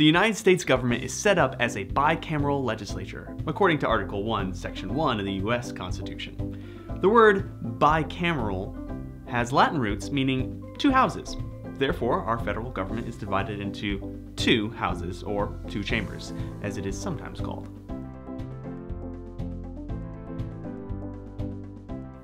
The United States government is set up as a bicameral legislature, according to Article 1, Section 1 of the U.S. Constitution. The word bicameral has Latin roots meaning two houses. Therefore, our federal government is divided into two houses, or two chambers, as it is sometimes called.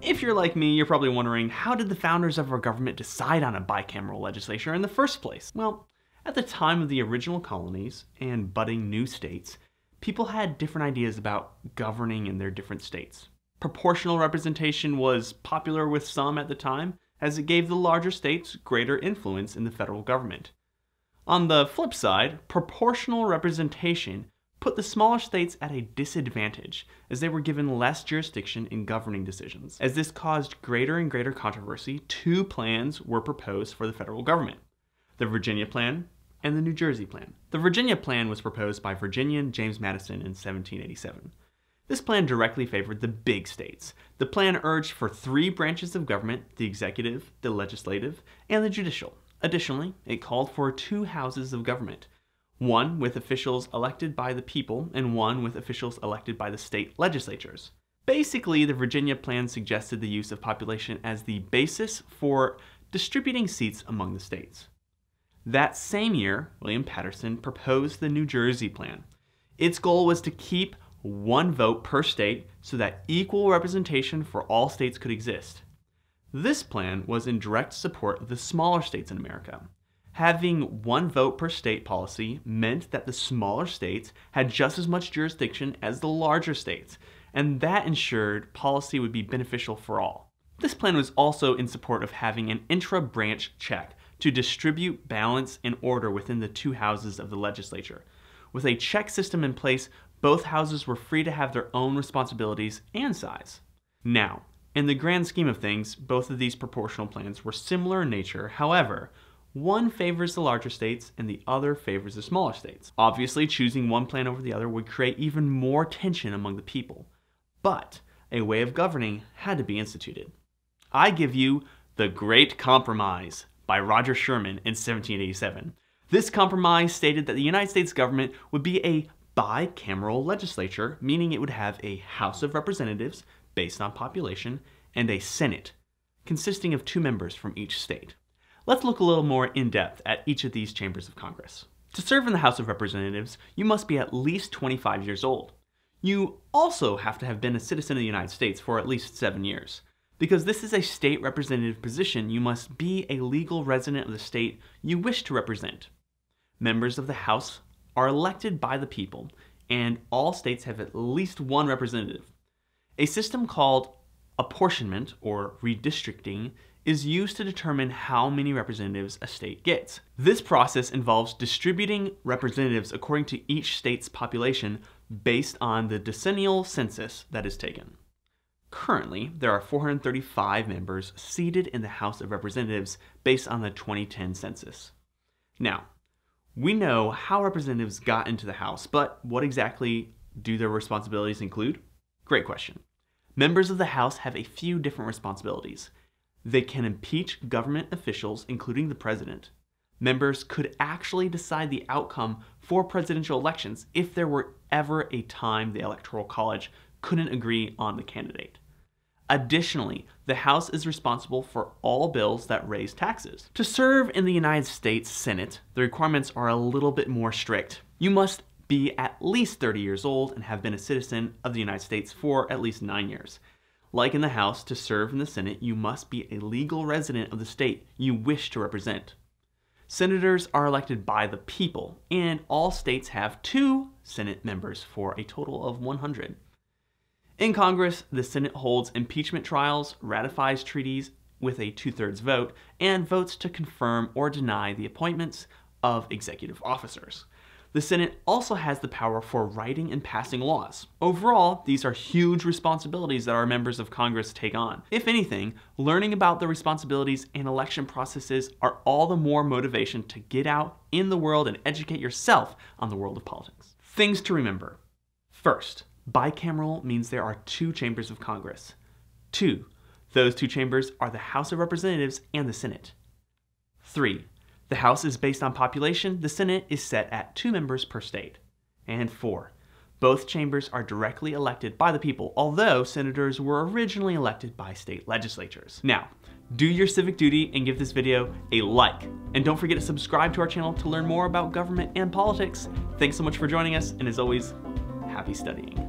If you're like me, you're probably wondering, how did the founders of our government decide on a bicameral legislature in the first place? Well, at the time of the original colonies and budding new states, people had different ideas about governing in their different states. Proportional representation was popular with some at the time, as it gave the larger states greater influence in the federal government. On the flip side, proportional representation put the smaller states at a disadvantage, as they were given less jurisdiction in governing decisions. As this caused greater and greater controversy, two plans were proposed for the federal government: the Virginia Plan and the New Jersey Plan. The Virginia Plan was proposed by Virginian James Madison in 1787. This plan directly favored the big states. The plan urged for three branches of government: the executive, the legislative, and the judicial. Additionally, it called for two houses of government, one with officials elected by the people and one with officials elected by the state legislatures. Basically, the Virginia Plan suggested the use of population as the basis for distributing seats among the states. That same year, William Paterson proposed the New Jersey Plan. Its goal was to keep one vote per state so that equal representation for all states could exist. This plan was in direct support of the smaller states in America. Having one vote per state policy meant that the smaller states had just as much jurisdiction as the larger states, and that ensured policy would be beneficial for all. This plan was also in support of having an intra-branch check to distribute balance and order within the two houses of the legislature. With a check system in place, both houses were free to have their own responsibilities and size. Now, in the grand scheme of things, both of these proportional plans were similar in nature. However, one favors the larger states and the other favors the smaller states. Obviously, choosing one plan over the other would create even more tension among the people, but a way of governing had to be instituted. I give you The Great Compromise by Roger Sherman in 1787. This compromise stated that the United States government would be a bicameral legislature, meaning it would have a House of Representatives based on population and a Senate consisting of two members from each state. Let's look a little more in depth at each of these chambers of Congress. To serve in the House of Representatives, you must be at least 25 years old. You also have to have been a citizen of the United States for at least 7 years. Because this is a state representative position, you must be a legal resident of the state you wish to represent. Members of the House are elected by the people, and all states have at least one representative. A system called apportionment, or redistricting, is used to determine how many representatives a state gets. This process involves distributing representatives according to each state's population based on the decennial census that is taken. Currently, there are 435 members seated in the House of Representatives based on the 2010 census. Now, we know how representatives got into the House, but what exactly do their responsibilities include? Great question. Members of the House have a few different responsibilities. They can impeach government officials, including the president. Members could actually decide the outcome for presidential elections if there were ever a time the Electoral College couldn't agree on the candidate. Additionally, the House is responsible for all bills that raise taxes. To serve in the United States Senate, the requirements are a little bit more strict. You must be at least 30 years old and have been a citizen of the United States for at least 9 years. Like in the House, to serve in the Senate, you must be a legal resident of the state you wish to represent. Senators are elected by the people, and all states have 2 Senate members for a total of 100. In Congress, the Senate holds impeachment trials, ratifies treaties with a 2/3 vote, and votes to confirm or deny the appointments of executive officers. The Senate also has the power for writing and passing laws. Overall, these are huge responsibilities that our members of Congress take on. If anything, learning about the responsibilities and election processes are all the more motivation to get out in the world and educate yourself on the world of politics. Things to remember. First, bicameral means there are 2 chambers of Congress. 2. Those 2 chambers are the House of Representatives and the Senate. 3. The House is based on population, the Senate is set at 2 members per state. And 4. Both chambers are directly elected by the people, although senators were originally elected by state legislatures. Now, do your civic duty and give this video a like. And don't forget to subscribe to our channel to learn more about government and politics. Thanks so much for joining us, and as always, happy studying.